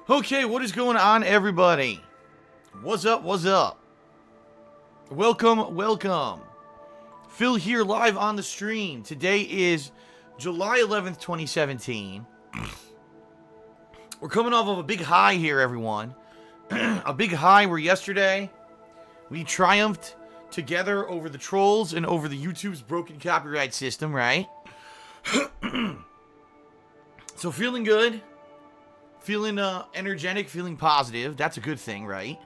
Okay, what is going on, everybody? What's up, what's up? Welcome, welcome. Phil here live on the stream. Today is July 11th, 2017. We're coming off of a big high here, everyone. A big high where yesterday we triumphed together over the trolls and over the YouTube's broken copyright system, right? So feeling good. Feeling energetic, feeling positive. That's a good thing, right?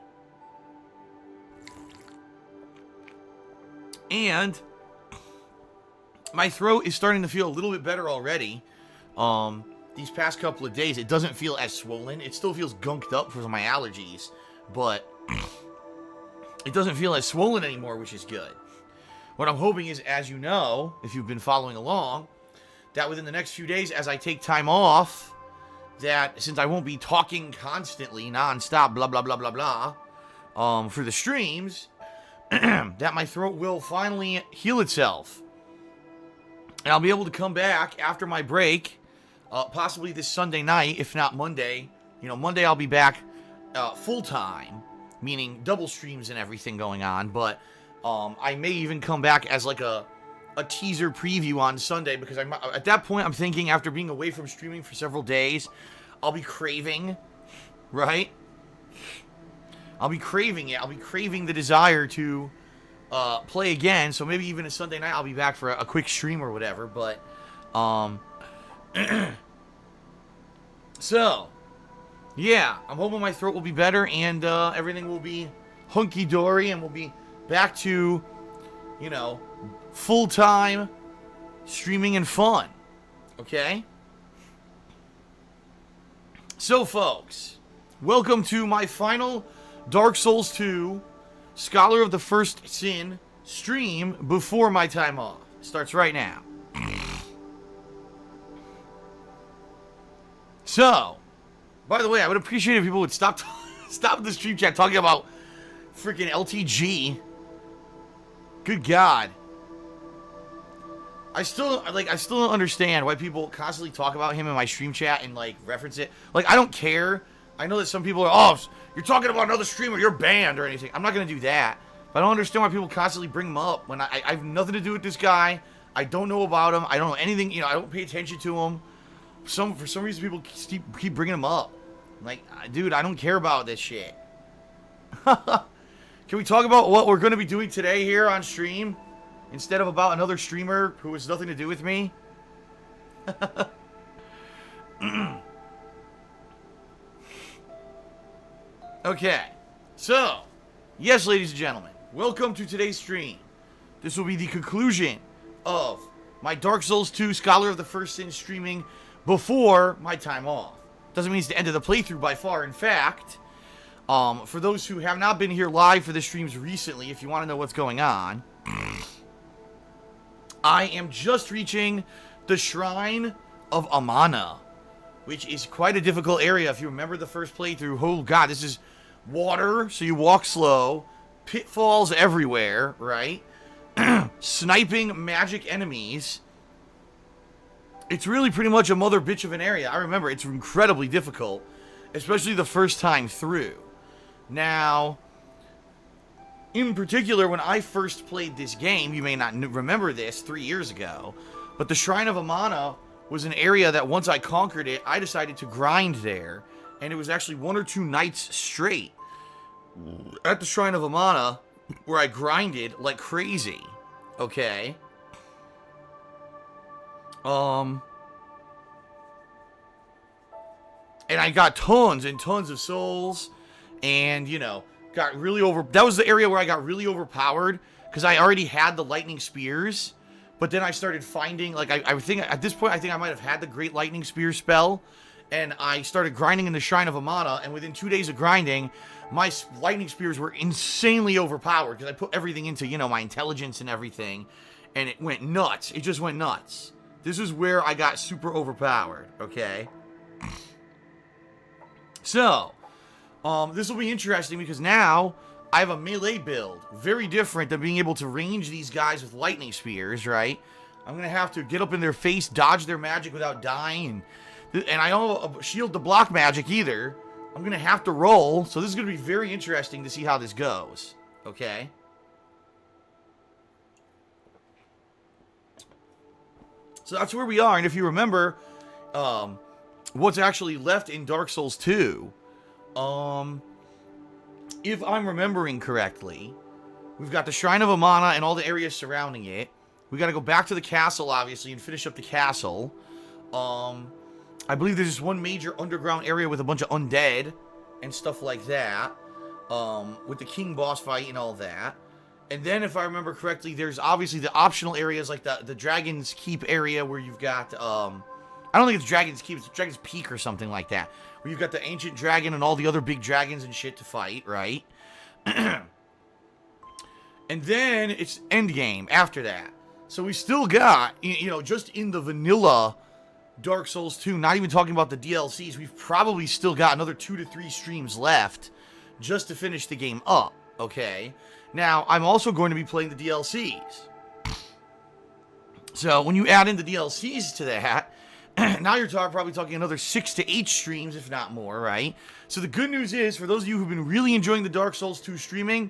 And my throat is starting to feel a little bit better already. These past couple of days, it doesn't feel as swollen. It still feels gunked up for my allergies, but it doesn't feel as swollen anymore, which is good. What I'm hoping is, as you know, if you've been following along, that within the next few days, as I take time off, that since I won't be talking constantly, non-stop, blah, blah, blah, blah, blah, for the streams, that my throat will finally heal itself. And I'll be able to come back after my break, possibly this Sunday night, if not Monday. You know, Monday I'll be back full-time, meaning double streams and everything going on, but I may even come back as like a teaser preview on Sunday, because at that point I'm thinking, after being away from streaming for several days, I'll be craving, right? I'll be craving it. I'll be craving the desire to play again. So maybe even a Sunday night I'll be back for a quick stream or whatever. But so yeah, I'm hoping my throat will be better and everything will be hunky-dory and we'll be back to, you know, full-time streaming and fun. Okay? So, folks, welcome to my final Dark Souls 2 Scholar of the First Sin stream before my time off. Starts right now. So, by the way, I would appreciate if people would stop the stream chat talking about freaking LTG. Good God. I still don't understand why people constantly talk about him in my stream chat and, like, reference it. Like, I don't care. I know that some people are, oh, you're talking about another streamer, you're banned or anything. I'm not going to do that. But I don't understand why people constantly bring him up when I have nothing to do with this guy. I don't know about him. I don't know anything. You know, I don't pay attention to him. For some reason, people keep bringing him up. I'm like, dude, I don't care about this shit. Can we talk about what we're going to be doing today here on stream? Instead of about another streamer who has nothing to do with me? Okay. So, yes, ladies and gentlemen, welcome to today's stream. This will be the conclusion of my Dark Souls 2 Scholar of the First Sin streaming before my time off. Doesn't mean it's the end of the playthrough by far. In fact, for those who have not been here live for the streams recently, if you want to know what's going on, I am just reaching the Shrine of Amana, which is quite a difficult area. If you remember the first playthrough, oh god, this is water, so you walk slow, pitfalls everywhere, right? Sniping magic enemies. It's really pretty much a mother bitch of an area. I remember, it's incredibly difficult, especially the first time through. Now, in particular, when I first played this game, you may not remember this, 3 years ago, but the Shrine of Amana was an area that once I conquered it, I decided to grind there, and it was actually 1 or 2 nights straight at the Shrine of Amana where I grinded like crazy, okay? And I got tons and tons of souls, and, you know, got really that was the area where I got really overpowered, because I already had the lightning spears, but then I started finding, like, I think, at this point, I think I might have had the Great Lightning Spear spell, and I started grinding in the Shrine of Amana, and within 2 days of grinding, my lightning spears were insanely overpowered, because I put everything into, you know, my intelligence and everything, and it went nuts. It just went nuts. This is where I got super overpowered, okay? So, this will be interesting because now I have a melee build. Very different than being able to range these guys with lightning spears, right? I'm going to have to get up in their face, dodge their magic without dying. And I don't have a shield to block magic either. I'm going to have to roll. So this is going to be very interesting to see how this goes. Okay? So that's where we are. And if you remember, what's actually left in Dark Souls 2, if I'm remembering correctly, we've got the Shrine of Amana and all the areas surrounding it. We got to go back to the castle, obviously, and finish up the castle. I believe there's just one major underground area with a bunch of undead and stuff like that, with the king boss fight and all that. And then, if I remember correctly, there's obviously the optional areas like the Dragon's Keep area where you've got, I don't think it's Dragon's Keep, it's Dragon's Peak or something like that, where you've got the Ancient Dragon and all the other big dragons and shit to fight, right? And then it's Endgame after that. So we still got, you know, just in the vanilla Dark Souls 2, not even talking about the DLCs, we've probably still got another 2 to 3 streams left just to finish the game up, okay? Now, I'm also going to be playing the DLCs. So when you add in the DLCs to that, now you're probably talking another 6 to 8 streams, if not more, right? So the good news is, for those of you who've been really enjoying the Dark Souls 2 streaming,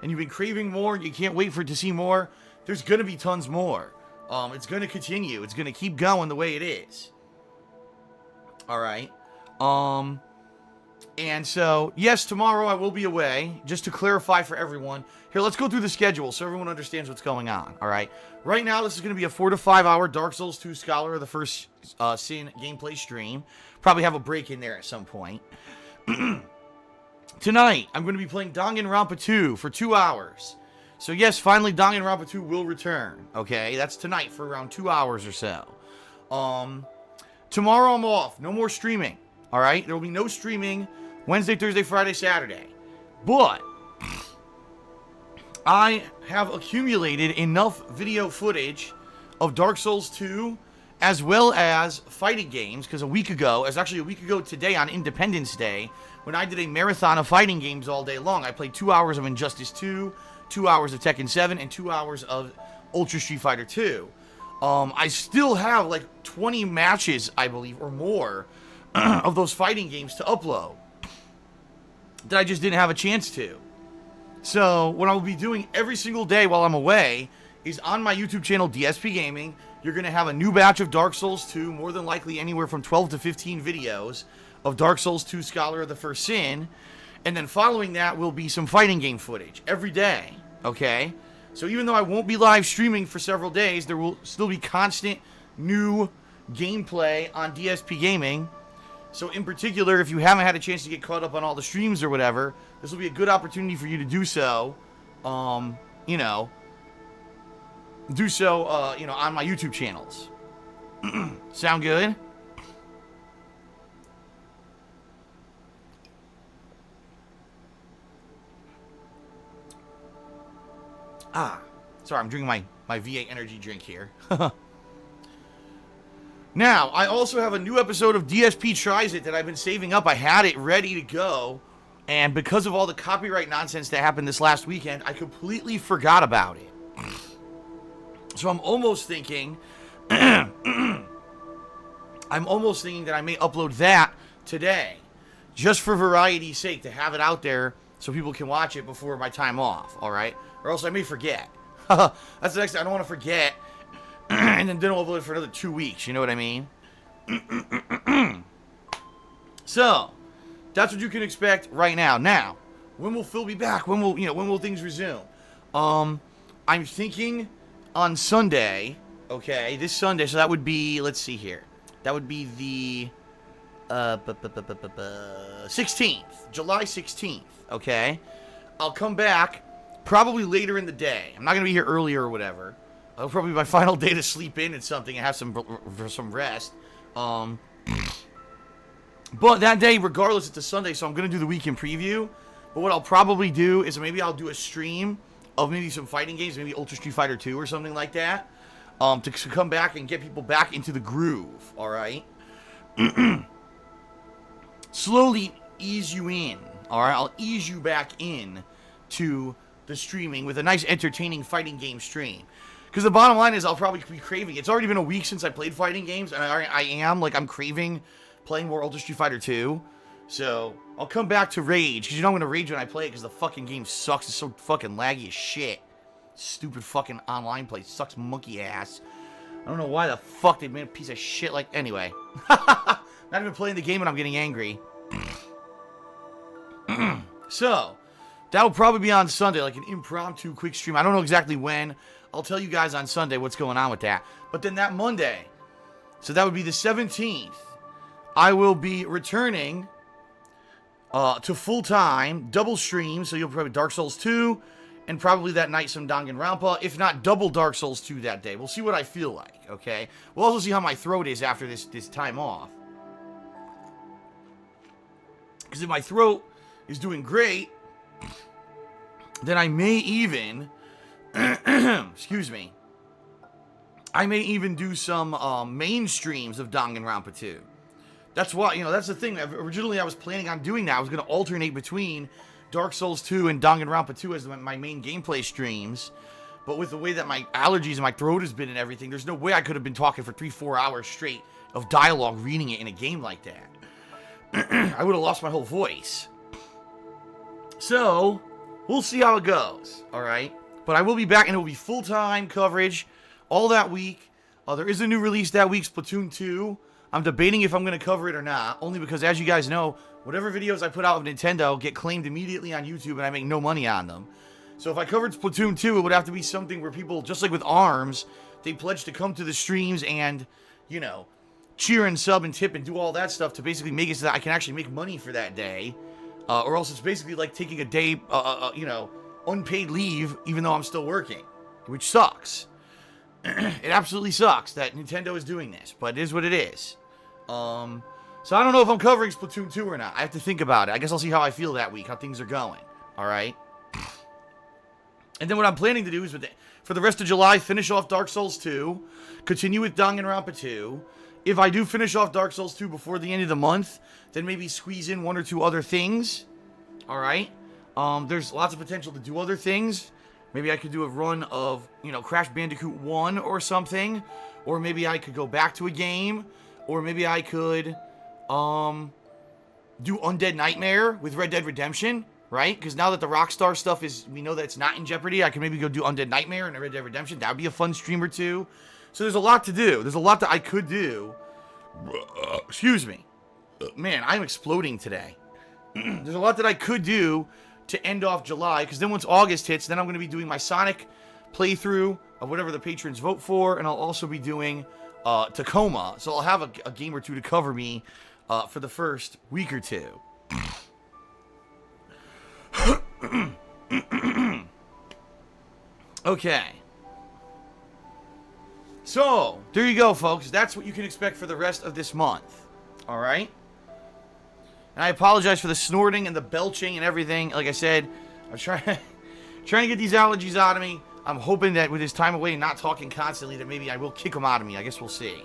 and you've been craving more, and you can't wait for it to see more, there's going to be tons more. It's going to continue. It's going to keep going the way it is. Alright. And so, yes, tomorrow I will be away. Just to clarify for everyone. Here, let's go through the schedule so everyone understands what's going on. Alright. Right now, this is going to be a 4 to 5 hour Dark Souls 2 Scholar of the First Sin gameplay stream. Probably have a break in there at some point. Tonight, I'm going to be playing Danganronpa 2 for 2 hours. So yes, finally Danganronpa 2 will return. Okay, that's tonight for around 2 hours or so. Tomorrow I'm off. No more streaming. Alright, there will be no streaming Wednesday, Thursday, Friday, Saturday. But I have accumulated enough video footage of Dark Souls 2 as well as fighting games, because a week ago today on Independence Day, when I did a marathon of fighting games all day long, I played 2 hours of Injustice 2, 2 hours of Tekken 7, and 2 hours of Ultra Street Fighter 2. I still have like 20 matches, I believe, or more of those fighting games to upload that I just didn't have a chance to. So what I will be doing every single day while I'm away is on my YouTube channel, DSPGaming, you're going to have a new batch of Dark Souls 2, more than likely anywhere from 12 to 15 videos of Dark Souls 2 Scholar of the First Sin. And then following that will be some fighting game footage every day, okay? So even though I won't be live streaming for several days, there will still be constant new gameplay on DSP Gaming. So in particular, if you haven't had a chance to get caught up on all the streams or whatever, this will be a good opportunity for you to do so, on my YouTube channels. Sound good? Sorry, I'm drinking my V8 energy drink here. Now, I also have a new episode of DSP Tries It that I've been saving up. I had it ready to go, and because of all the copyright nonsense that happened this last weekend, I completely forgot about it. So I'm almost thinking, that I may upload that today, just for variety's sake, to have it out there so people can watch it before my time off, alright? Or else I may forget. That's the next thing. I don't want to forget and then don't upload it for another 2 weeks, you know what I mean? So, that's what you can expect right now. Now, when will Phil be back? When will things resume? I'm thinking on Sunday, okay, this Sunday, so that would be, let's see here. That would be the 16th, July 16th, okay? I'll come back probably later in the day. I'm not going to be here earlier or whatever. It'll probably be my final day to sleep in and something and have some rest. But that day, regardless, it's a Sunday, so I'm going to do the weekend preview. But what I'll probably do is maybe I'll do a stream of maybe some fighting games, maybe Ultra Street Fighter 2 or something like that, to come back and get people back into the groove, alright? Slowly ease you in, alright? I'll ease you back in to the streaming with a nice entertaining fighting game stream. Because the bottom line is I'll probably be craving. It's already been a week since I played fighting games, and I'm craving playing more Ultra Street Fighter 2. So, I'll come back to Rage, because you know I'm going to rage when I play it, because the fucking game sucks. It's so fucking laggy as shit. Stupid fucking online play sucks monkey ass. I don't know why the fuck they made a piece of shit like... Anyway. Not even playing the game and I'm getting angry. So, that'll probably be on Sunday, like an impromptu quick stream. I don't know exactly when. I'll tell you guys on Sunday what's going on with that. But then that Monday, so that would be the 17th, I will be returning to full-time, double stream, so you'll probably Dark Souls 2, and probably that night some Danganronpa, if not double Dark Souls 2 that day. We'll see what I feel like, okay? We'll also see how my throat is after this time off. Because if my throat is doing great, then I may even, excuse me, I may even do some main streams of Danganronpa 2. That's why, that's the thing. Originally, I was planning on doing that. I was going to alternate between Dark Souls 2 and Danganronpa 2 as my main gameplay streams. But with the way that my allergies and my throat has been and everything, there's no way I could have been talking for 3-4 hours straight of dialogue reading it in a game like that. I would have lost my whole voice. So, we'll see how it goes, alright? But I will be back, and it will be full-time coverage all that week. There is a new release that week, Splatoon 2. I'm debating if I'm going to cover it or not, only because, as you guys know, whatever videos I put out of Nintendo get claimed immediately on YouTube, and I make no money on them. So if I covered Splatoon 2, it would have to be something where people, just like with ARMS, they pledge to come to the streams and, cheer and sub and tip and do all that stuff to basically make it so that I can actually make money for that day. Or else it's basically like taking a day, unpaid leave, even though I'm still working, which sucks. It absolutely sucks that Nintendo is doing this, but it is what it is. So I don't know if I'm covering Splatoon 2 or not. I have to think about it. I guess I'll see how I feel that week, how things are going. Alright? And then what I'm planning to do is, for the rest of July, finish off Dark Souls 2, continue with Danganronpa 2. If I do finish off Dark Souls 2 before the end of the month, then maybe squeeze in 1 or 2 other things. Alright? There's lots of potential to do other things. Maybe I could do a run of, Crash Bandicoot 1 or something. Or maybe I could go back to a game. Or maybe I could, do Undead Nightmare with Red Dead Redemption, right? Because now that the Rockstar stuff we know that it's not in jeopardy, I can maybe go do Undead Nightmare and Red Dead Redemption. That would be a fun stream or two. So there's a lot to do. There's a lot that I could do. Excuse me. Man, I'm exploding today. There's a lot that I could do to end off July, because then once August hits, then I'm going to be doing my Sonic playthrough of whatever the patrons vote for, and I'll also be doing Tacoma. So I'll have a game or two to cover me for the first week or two. Okay. So, there you go, folks. That's what you can expect for the rest of this month. Alright? And I apologize for the snorting and the belching and everything. Like I said, I'm trying to get these allergies out of me. I'm hoping that with this time away and not talking constantly, that maybe I will kick them out of me. I guess we'll see.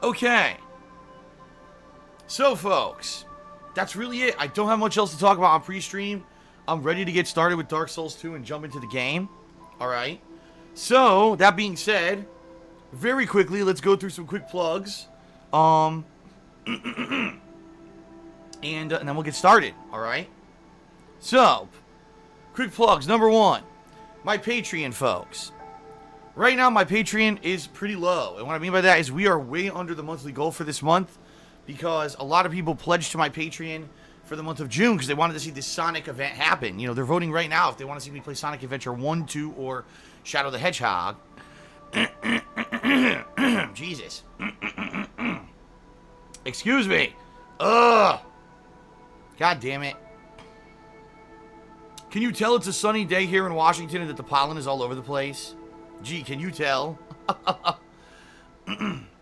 Okay. So, folks, that's really it. I don't have much else to talk about on pre-stream. I'm ready to get started with Dark Souls 2 and jump into the game. Alright. So, that being said, very quickly, let's go through some quick plugs. And then we'll get started, alright? So, quick plugs. Number 1, my Patreon, folks. Right now, my Patreon is pretty low. And what I mean by that is we are way under the monthly goal for this month, because a lot of people pledged to my Patreon for the month of June because they wanted to see this Sonic event happen. They're voting right now if they want to see me play Sonic Adventure 1, 2, or Shadow the Hedgehog. Jesus. Excuse me. Ugh. God damn it. Can you tell it's a sunny day here in Washington and that the pollen is all over the place? Gee, can you tell?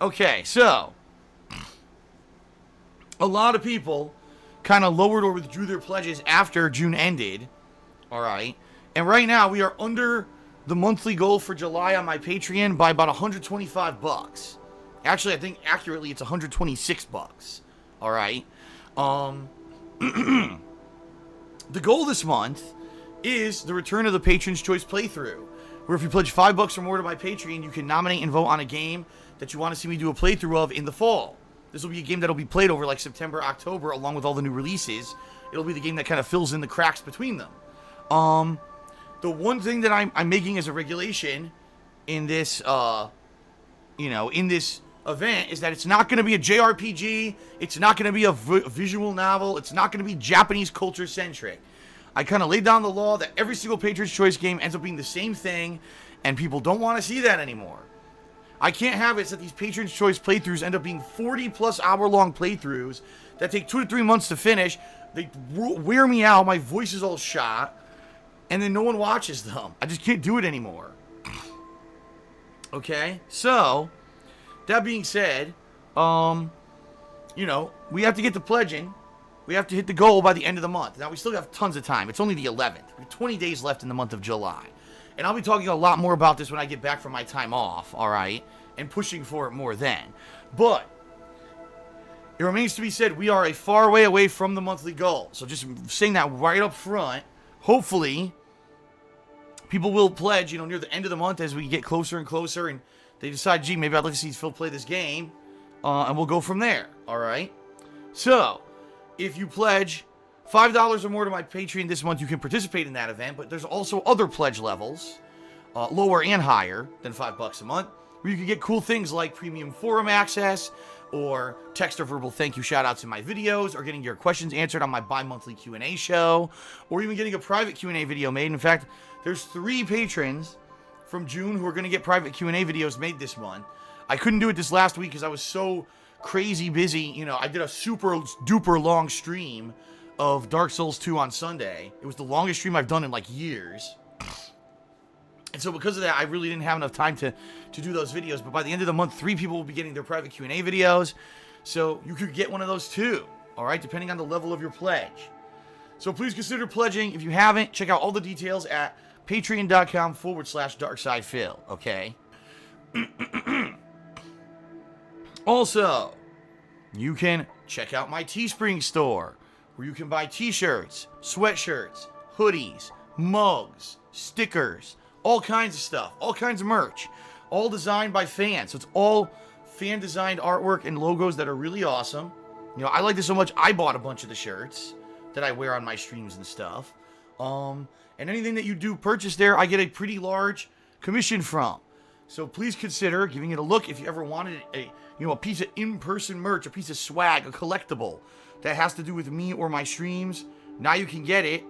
Okay, so a lot of people kind of lowered or withdrew their pledges after June ended. Alright. And right now we are under the monthly goal for July on my Patreon by about $125. Actually, I think accurately it's $126. Alright. The goal this month is the return of the Patron's Choice playthrough, where if you pledge $5 or more to my Patreon, you can nominate and vote on a game that you want to see me do a playthrough of in the fall. This will be a game that'll be played over like September, October, along with all the new releases. It'll be the game that kind of fills in the cracks between them. The one thing that I'm making as a regulation in this, in this event is that it's not going to be a JRPG. It's not going to be a visual novel. It's not going to be Japanese culture centric. I kind of laid down the law that every single Patriots Choice game ends up being the same thing, and people don't want to see that anymore. I can't have it so that these Patriots Choice playthroughs end up being 40-plus hour-long playthroughs that take 2 to 3 months to finish. They wear me out. My voice is all shot. And then no one watches them. I just can't do it anymore. Okay? So, that being said, we have to get to pledging. We have to hit the goal by the end of the month. Now, we still have tons of time. It's only the 11th. We have 20 days left in the month of July. And I'll be talking a lot more about this when I get back from my time off, all right? And pushing for it more then. But it remains to be said, we are a far way away from the monthly goal. So just saying that right up front, hopefully people will pledge, near the end of the month as we get closer and closer, and they decide, gee, maybe I'd like to see Phil play this game, and we'll go from there, all right? So, if you pledge $5 or more to my Patreon this month, you can participate in that event, but there's also other pledge levels, lower and higher than $5 a month, where you can get cool things like premium forum access, or text or verbal thank you shout-outs in my videos, or getting your questions answered on my bi-monthly Q&A show, or even getting a private Q&A video made. In fact, there's 3 patrons from June who are going to get private Q&A videos made this month. I couldn't do it this last week because I was so crazy busy. I did a super duper long stream of Dark Souls 2 on Sunday. It was the longest stream I've done in like years. And so because of that, I really didn't have enough time to do those videos. But by the end of the month, 3 people will be getting their private Q&A videos. So you could get one of those too, all right, depending on the level of your pledge. So please consider pledging. If you haven't, check out all the details at patreon.com/darksidephil, okay? Also, you can check out my Teespring store, where you can buy t-shirts, sweatshirts, hoodies, mugs, stickers, all kinds of stuff, all kinds of merch, all designed by fans. So it's all fan-designed artwork and logos that are really awesome. I like this so much, I bought a bunch of the shirts that I wear on my streams and stuff. And anything that you do purchase there, I get a pretty large commission from. So please consider giving it a look if you ever wanted a piece of in-person merch, a piece of swag, a collectible that has to do with me or my streams. Now you can get it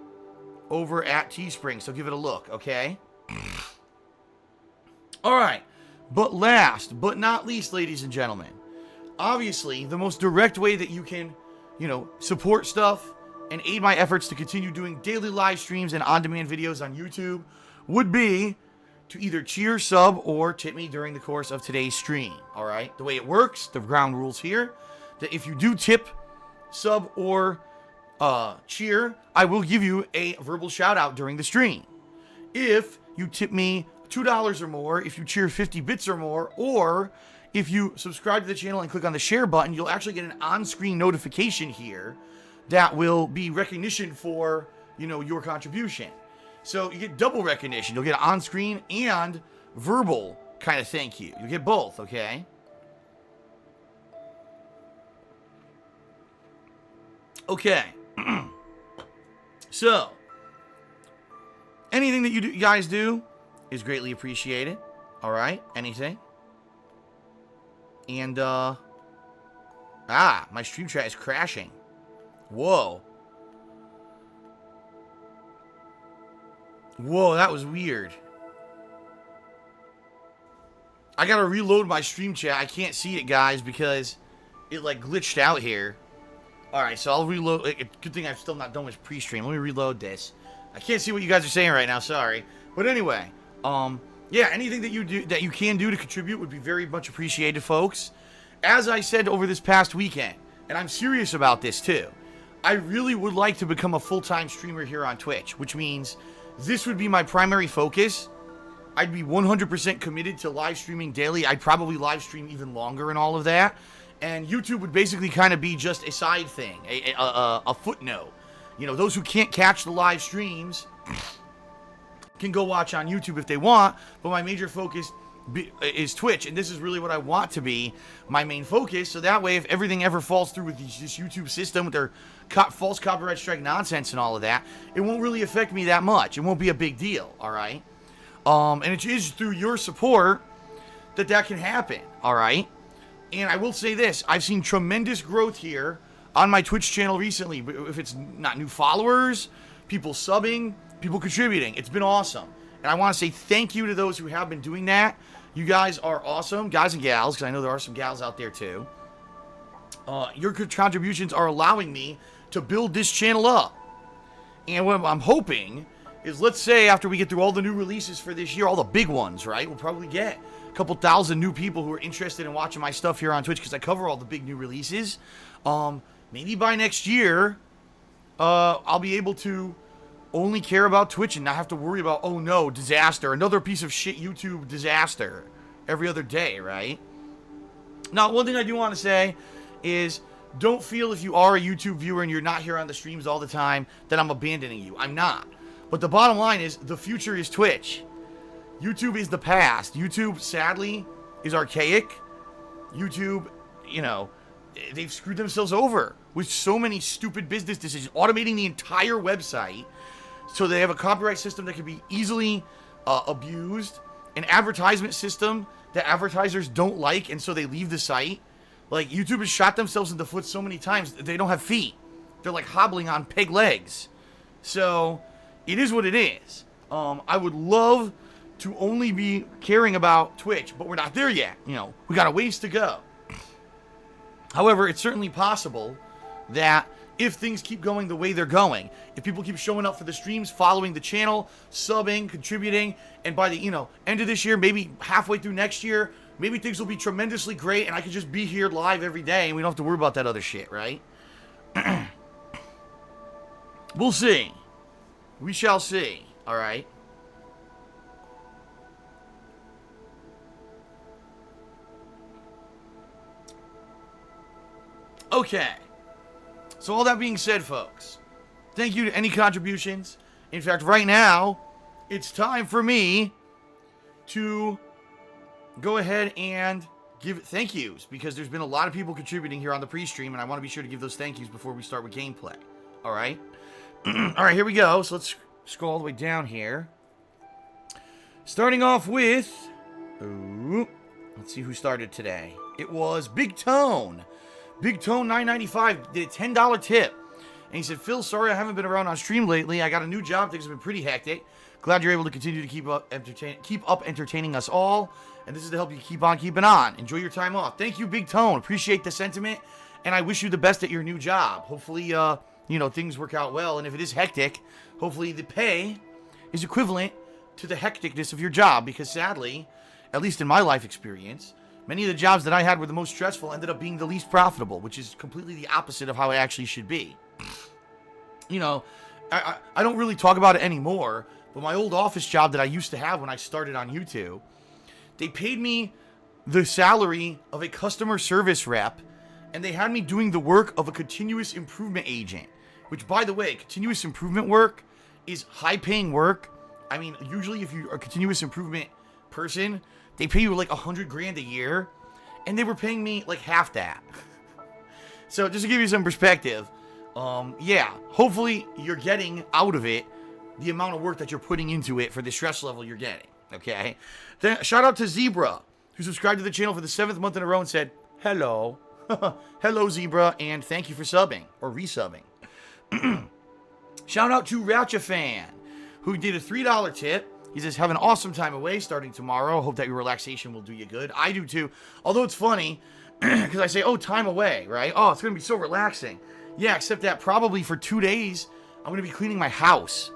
over at Teespring, so give it a look, okay? All right, but last but not least, ladies and gentlemen, obviously the most direct way that you can, support stuff and aid my efforts to continue doing daily live streams and on-demand videos on YouTube would be to either cheer, sub, or tip me during the course of today's stream, all right? The way it works, the ground rules here, that if you do tip, sub, or cheer, I will give you a verbal shout-out during the stream. If you tip me $2 or more, if you cheer 50 bits or more, or if you subscribe to the channel and click on the share button, you'll actually get an on-screen notification here that will be recognition for, your contribution. So you get double recognition. You'll get on-screen and verbal kind of thank you. You get both, okay? Okay. So, anything that you guys do is greatly appreciated. All right? Anything? And, my stream chat is crashing. Whoa. Whoa, that was weird. I gotta reload my stream chat. I can't see it, guys, because it, glitched out here. Alright, so I'll reload. Good thing I've still not done with pre-stream. Let me reload this. I can't see what you guys are saying right now, sorry. But anyway, yeah, anything that you can do to contribute would be very much appreciated, folks. As I said over this past weekend, and I'm serious about this too, I really would like to become a full-time streamer here on Twitch, which means this would be my primary focus. I'd be 100% committed to live streaming daily. I'd probably live stream even longer and all of that. And YouTube would basically kind of be just a side thing, a footnote. Those who can't catch the live streams can go watch on YouTube if they want, but my major focus is Twitch, and this is really what I want to be my main focus, so that way if everything ever falls through with this YouTube system with their false copyright strike nonsense and all of that, it won't really affect me that much. It won't be a big deal, alright? And it is through your support that can happen, alright? And I will say this, I've seen tremendous growth here on my Twitch channel recently. If it's not new followers, people subbing, people contributing, it's been awesome. And I want to say thank you to those who have been doing that. You guys are awesome, guys and gals, because I know there are some gals out there too. Your contributions are allowing me to build this channel up. And what I'm hoping is, let's say after we get through all the new releases for this year, all the big ones, right? We'll probably get a couple thousand new people who are interested in watching my stuff here on Twitch because I cover all the big new releases. Maybe by next year, I'll be able to only care about Twitch and not have to worry about, oh no, disaster, another piece of shit YouTube disaster every other day, right? Now, one thing I do want to say is, don't feel if you are a YouTube viewer and you're not here on the streams all the time that I'm abandoning you. I'm not. But the bottom line is, the future is Twitch. YouTube is the past. YouTube, sadly, is archaic. YouTube, you know, they've screwed themselves over with so many stupid business decisions, automating the entire website so they have a copyright system that can be easily abused, an advertisement system that advertisers don't like, and so they leave the site. Like, YouTube has shot themselves in the foot so many times that they don't have feet. They're like hobbling on peg legs. So, it is what it is. I would love to only be caring about Twitch, but we're not there yet. You know, we got a ways to go. However, it's certainly possible that if things keep going the way they're going, if people keep showing up for the streams, following the channel, subbing, contributing, and by the, you know, end of this year, maybe halfway through next year, maybe things will be tremendously great and I can just be here live every day and we don't have to worry about that other shit, right? We'll see. We shall see, alright? Okay. So all that being said, folks, thank you to any contributions. In fact, right now, it's time for me to go ahead and give thank yous, because there's been a lot of people contributing here on the pre-stream, and I want to be sure to give those thank yous before we start with gameplay. All right? All right, here we go. So let's scroll all the way down here. Starting off with... Ooh, let's see who started today. It was Big Tone. Big Tone 995 did a $10 tip. And he said, Phil, sorry I haven't been around on stream lately. I got a new job. Things have been pretty hectic. Glad you're able to continue to keep up entertaining us all. And this is to help you keep on keeping on. Enjoy your time off. Thank you, Big Tone. Appreciate the sentiment. And I wish you the best at your new job. Hopefully, you know, things work out well. And if it is hectic, hopefully the pay is equivalent to the hecticness of your job. Because sadly, at least in my life experience, many of the jobs that I had were the most stressful ended up being the least profitable, which is completely the opposite of how it actually should be. You know, I don't really talk about it anymore, but my old office job that I used to have when I started on YouTube, they paid me the salary of a customer service rep, and they had me doing the work of a continuous improvement agent, which, by the way, continuous improvement work is high-paying work. I mean, usually if you're a continuous improvement person, they pay you like $100,000 a year, and they were paying me like half that. So just to give you some perspective, yeah, hopefully you're getting out of it the amount of work that you're putting into it for the stress level you're getting, okay? Then shout out to Zebra, who subscribed to the channel for the 7th month in a row and said, hello. Hello, Zebra, and thank you for subbing, or resubbing. Shout out to Ratchafan, who did a $3 tip. He says, have an awesome time away starting tomorrow. Hope that your relaxation will do you good. I do too. Although it's funny, because I say, oh, time away, right? Oh, it's going to be so relaxing. Yeah, except that probably for 2 days, I'm going to be cleaning my house.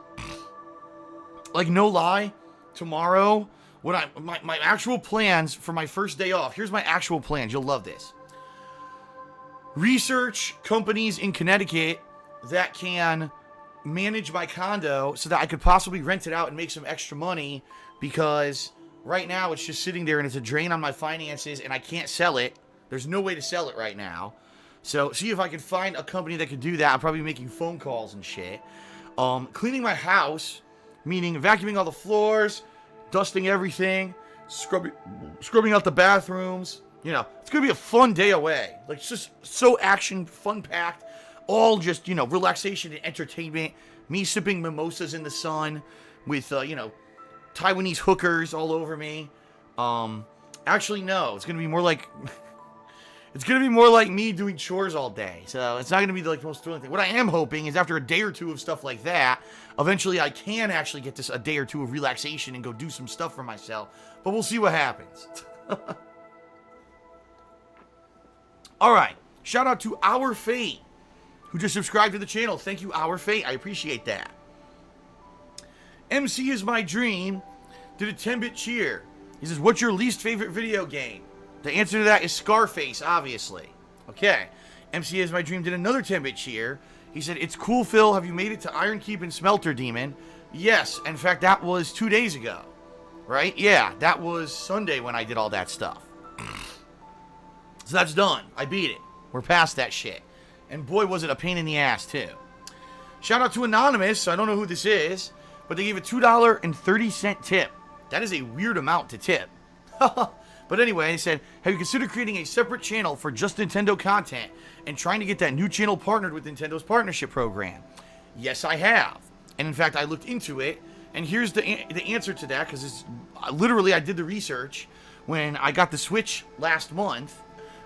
Like, no lie, tomorrow, my actual plans for my first day off, here's my actual plans. You'll love this. Research companies in Connecticut that can manage my condo so that I could possibly rent it out and make some extra money, because right now it's just sitting there and it's a drain on my finances and I can't sell it. There's no way to sell it right now. So see if I can find a company that could do that. I'm probably making phone calls and shit. Cleaning my house, meaning vacuuming all the floors, dusting everything, scrubbing out the bathrooms. You know, it's going to be a fun day away. Like, it's just so action, fun-packed. All just, you know, relaxation and entertainment. Me sipping mimosas in the sun with, you know, Taiwanese hookers all over me. Actually, no. It's going to be more like... It's going to be more like me doing chores all day. So, it's not going to be like the most thrilling thing. What I am hoping is after a day or two of stuff like that, eventually I can actually get this a day or two of relaxation and go do some stuff for myself. But we'll see what happens. Alright, shout out to Our Fate, who just subscribed to the channel. Thank you, Our Fate. I appreciate that. MC is my dream. Did a 10-bit cheer. He says, what's your least favorite video game? The answer to that is Scarface, obviously. Okay. MC is my dream did another 10-bit cheer. He said, it's cool, Phil. Have you made it to Iron Keep and Smelter Demon? Yes. In fact, that was 2 days ago. Right? Yeah, that was Sunday when I did all that stuff. So that's done. I beat it. We're past that shit. And boy, was it a pain in the ass, too. Shout out to Anonymous. I don't know who this is, but they gave a $2.30 tip. That is a weird amount to tip. But anyway, they said, have you considered creating a separate channel for just Nintendo content and trying to get that new channel partnered with Nintendo's partnership program? Yes, I have. And in fact, I looked into it. And here's the answer to that, because it's literally I did the research when I got the Switch last month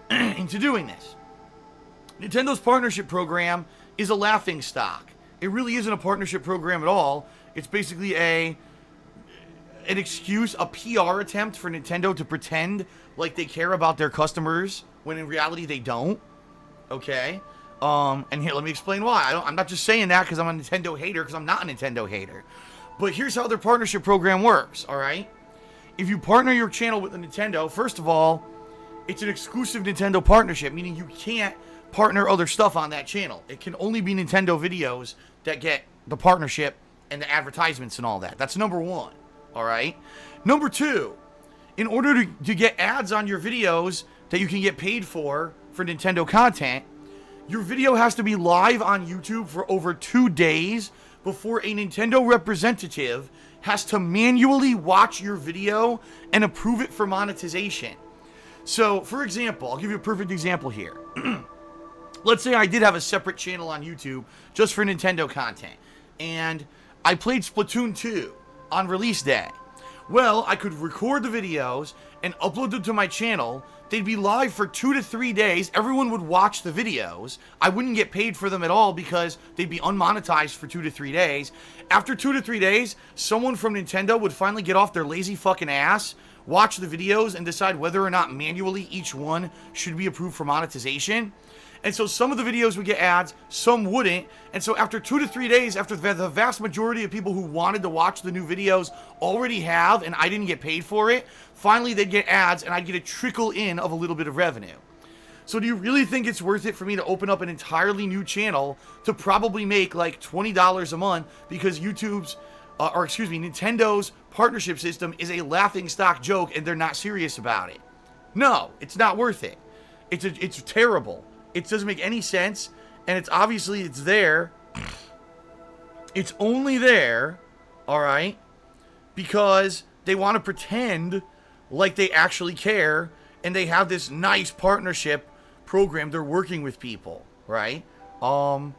into doing this. Nintendo's partnership program is a laughing stock. It really isn't a partnership program at all. It's basically an excuse, a PR attempt for Nintendo to pretend like they care about their customers when in reality they don't. Okay? And here, let me explain why. I'm not just saying that because I'm a Nintendo hater, because I'm not a Nintendo hater. But here's how their partnership program works, alright? If you partner your channel with a Nintendo, first of all, it's an exclusive Nintendo partnership, meaning you can't partner other stuff on that channel. It can only be Nintendo videos that get the partnership and the advertisements and all that. That's number one, alright? Number two, in order to get ads on your videos that you can get paid for Nintendo content, your video has to be live on YouTube for over 2 days before a Nintendo representative has to manually watch your video and approve it for monetization. So, for example, I'll give you a perfect example here. Let's say I did have a separate channel on YouTube just for Nintendo content, and I played Splatoon 2 on release day. Well, I could record the videos and upload them to my channel. They'd be live for 2 to 3 days. Everyone would watch the videos. I wouldn't get paid for them at all because they'd be unmonetized for 2 to 3 days. After 2 to 3 days, someone from Nintendo would finally get off their lazy fucking ass, watch the videos, and decide whether or not manually each one should be approved for monetization. And so some of the videos would get ads, some wouldn't. And so after 2 to 3 days, after the vast majority of people who wanted to watch the new videos already have, and I didn't get paid for it, finally they'd get ads and I'd get a trickle in of a little bit of revenue. So do you really think it's worth it for me to open up an entirely new channel to probably make like $20 a month because Nintendo's partnership system is a laughingstock joke and they're not serious about it? No, it's not worth it. It's terrible. It doesn't make any sense, and it's there. It's only there, alright, because they want to pretend like they actually care, and they have this nice partnership program. They're working with people, right? And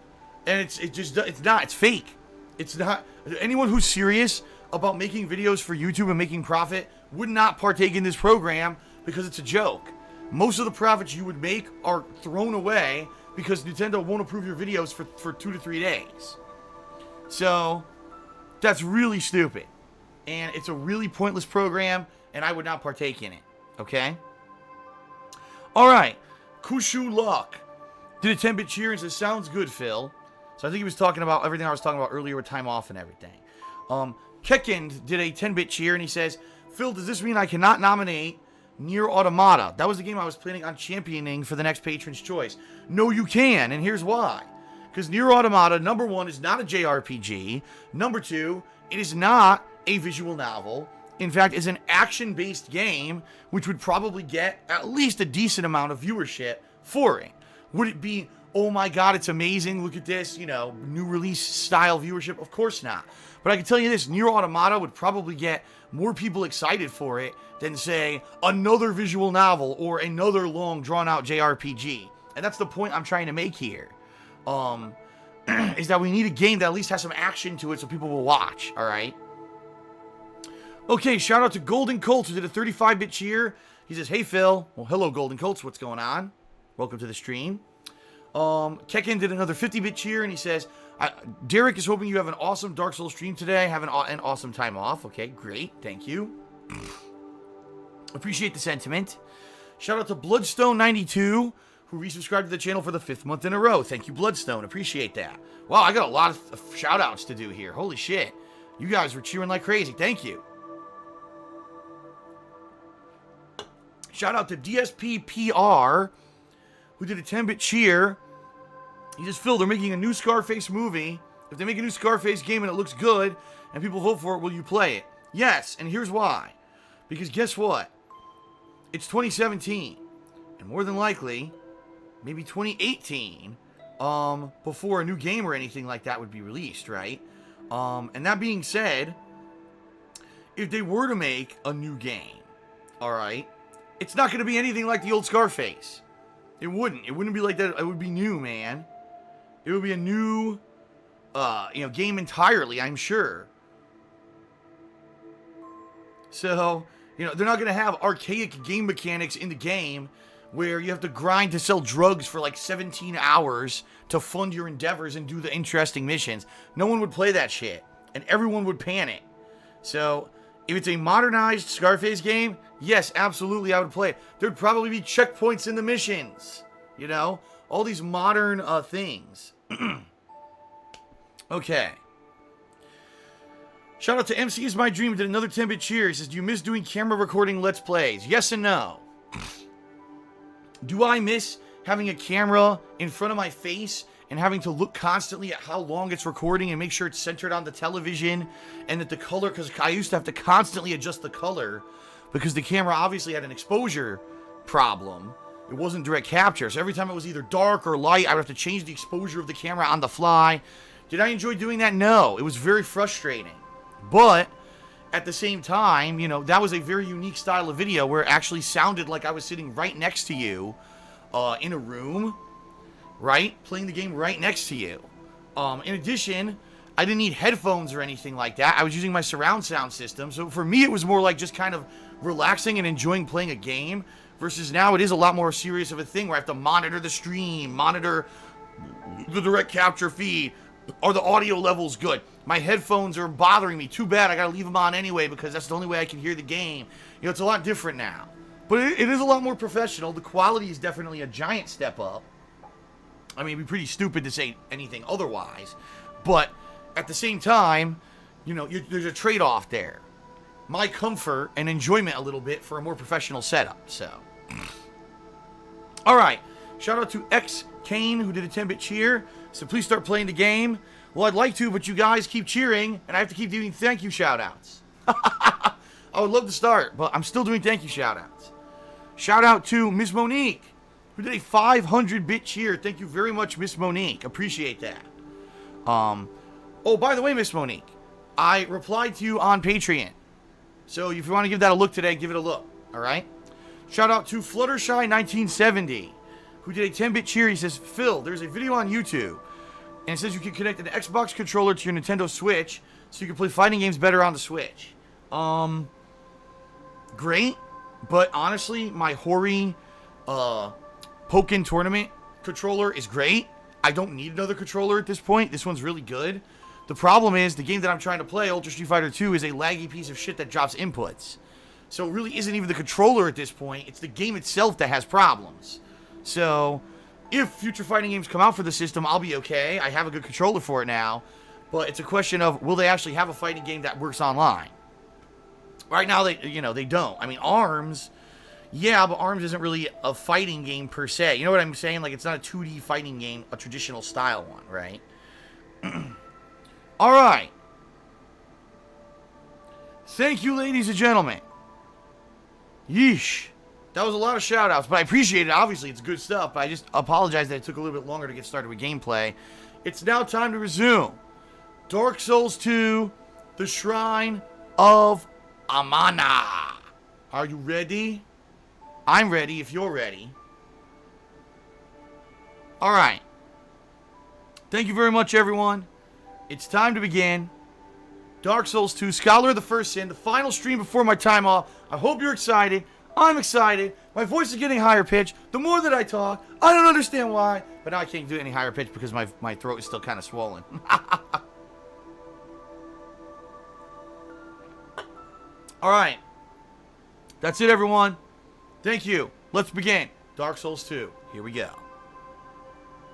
it's fake. It's not. Anyone who's serious about making videos for YouTube and making profit would not partake in this program because it's a joke. Most of the profits you would make are thrown away because Nintendo won't approve your videos for 2 to 3 days. So, that's really stupid. And it's a really pointless program, and I would not partake in it. Okay? Alright. Kushu Luck did a 10-bit cheer and says, sounds good, Phil. So I think he was talking about everything I was talking about earlier with time off and everything. Kekind did a 10-bit cheer, and he says, Phil, does this mean I cannot nominate Nier Automata? That was the game I was planning on championing for the next Patron's Choice. No, you can, and here's why. Because Nier Automata, number one, is not a JRPG. Number two, it is not a visual novel. In fact, it's an action-based game, which would probably get at least a decent amount of viewership for it. Would it be oh my god, it's amazing, look at this, you know, new release style viewership. Of course not. But I can tell you this, Nier Automata would probably get more people excited for it than, say, another visual novel or another long, drawn-out JRPG. And that's the point I'm trying to make here. Is that we need a game that at least has some action to it so people will watch, alright? Okay, shout out to Golden Colts, who did a 35-bit cheer. He says, hey, Phil. Well, hello, Golden Colts. What's going on? Welcome to the stream. Kekin did another 50-bit cheer, and he says, Derek is hoping you have an awesome Dark Souls stream today. Have an awesome time off. Okay, great. Thank you. Appreciate the sentiment. Shout out to Bloodstone92, who resubscribed to the channel for the 5th month in a row. Thank you, Bloodstone. Appreciate that. Wow, I got a lot of shout outs to do here. Holy shit. You guys were cheering like crazy. Thank you. Shout out to DSPPR, who did a 10-bit cheer. He says, Phil, they're making a new Scarface movie. If they make a new Scarface game and it looks good, and people vote for it, will you play it? Yes, and here's why. Because guess what? It's 2017. And more than likely, maybe 2018, before a new game or anything like that would be released, right? And that being said, if they were to make a new game, alright, it's not going to be anything like the old Scarface. It wouldn't. It wouldn't be like that. It would be new, man. It would be a new, game entirely, I'm sure. So, they're not going to have archaic game mechanics in the game where you have to grind to sell drugs for like 17 hours to fund your endeavors and do the interesting missions. No one would play that shit, and everyone would panic. So, if it's a modernized Scarface game, yes, absolutely, I would play it. There'd probably be checkpoints in the missions. All these modern things. Okay. Shout out to MC is My Dream, did another 10-bit cheer. He says, do you miss doing camera recording Let's Plays? Yes and no. Do I miss having a camera in front of my face and having to look constantly at how long it's recording and make sure it's centered on the television and that the color, because I used to have to constantly adjust the color because the camera obviously had an exposure problem. It wasn't direct capture, so every time it was either dark or light, I would have to change the exposure of the camera on the fly. Did I enjoy doing that? No. It was very frustrating. But at the same time, that was a very unique style of video where it actually sounded like I was sitting right next to you in a room, right? Playing the game right next to you. In addition, I didn't need headphones or anything like that. I was using my surround sound system. So for me, it was more like just kind of relaxing and enjoying playing a game. Versus now it is a lot more serious of a thing where I have to monitor the stream, monitor the direct capture feed. Are the audio levels good? My headphones are bothering me. Too bad, I gotta leave them on anyway because that's the only way I can hear the game. It's a lot different now. But it is a lot more professional. The quality is definitely a giant step up. I mean, it'd be pretty stupid to say anything otherwise. But at the same time, there's a trade-off there. My comfort and enjoyment a little bit for a more professional setup, so. Alright, shout out to X Kane, who did a 10-bit cheer. So please start playing the game. Well, I'd like to, but you guys keep cheering, and I have to keep doing thank you shout-outs. I would love to start, but I'm still doing thank you shout-outs. Shout out to Miss Monique, who did a 500-bit cheer. Thank you very much, Miss Monique. Appreciate that. Oh, by the way, Miss Monique, I replied to you on Patreon. So if you want to give that a look today, give it a look. All right? Shout out to Fluttershy1970, who did a 10-bit cheer. He says, Phil, there's a video on YouTube, and it says you can connect an Xbox controller to your Nintendo Switch so you can play fighting games better on the Switch. Great, but honestly, my Hori Pokken Tournament controller is great. I don't need another controller at this point. This one's really good. The problem is, the game that I'm trying to play, Ultra Street Fighter 2, is a laggy piece of shit that drops inputs. So it really isn't even the controller at this point. It's the game itself that has problems. So, if future fighting games come out for the system, I'll be okay. I have a good controller for it now. But it's a question of, will they actually have a fighting game that works online? Right now, they don't. I mean, ARMS, yeah, but ARMS isn't really a fighting game per se. You know what I'm saying? Like, it's not a 2D fighting game, a traditional style one, right? Alright. Thank you, ladies and gentlemen. Yeesh. That was a lot of shout-outs, but I appreciate it. Obviously, it's good stuff, but I just apologize that it took a little bit longer to get started with gameplay. It's now time to resume. Dark Souls 2, The Shrine of Amana. Are you ready? I'm ready if you're ready. Alright. Thank you very much, everyone. It's time to begin. Dark Souls 2, Scholar of the First Sin, the final stream before my time off. I hope you're excited. I'm excited. My voice is getting higher pitched. The more that I talk, I don't understand why. But now I can't do it any higher pitch because my throat is still kind of swollen. Alright. That's it, everyone. Thank you. Let's begin. Dark Souls 2. Here we go.